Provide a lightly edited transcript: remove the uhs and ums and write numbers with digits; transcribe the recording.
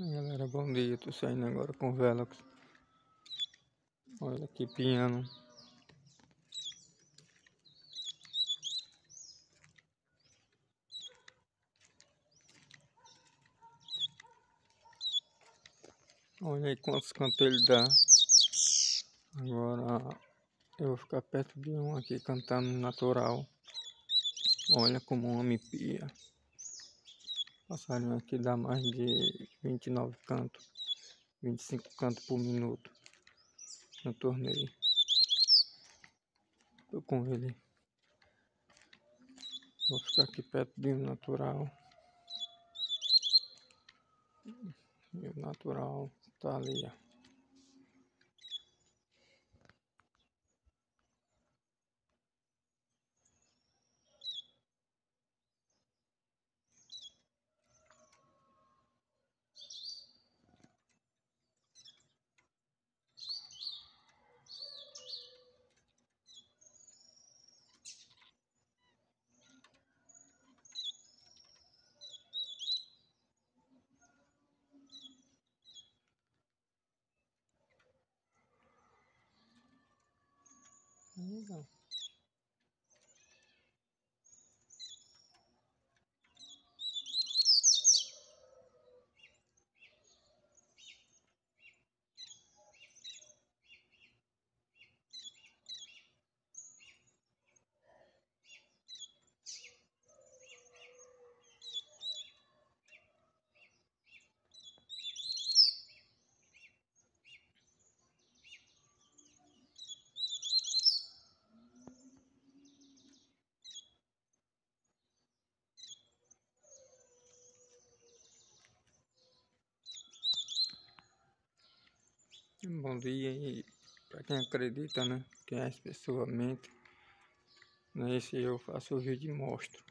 Galera, bom dia, tô saindo agora com o Velox. Olha aqui, piano. Olha aí quantos cantos ele dá. Agora eu vou ficar perto de um aqui cantando natural. Olha como o homem pia. Passarinho aqui dá mais de 29 cantos, 25 cantos por minuto no torneio. Tô com ele. Vou ficar aqui perto de um natural. E o natural tá ali, ó. Legal. Bom dia aí para quem acredita, né? Quem as pessoas mentem. Nesse eu faço o vídeo e mostro.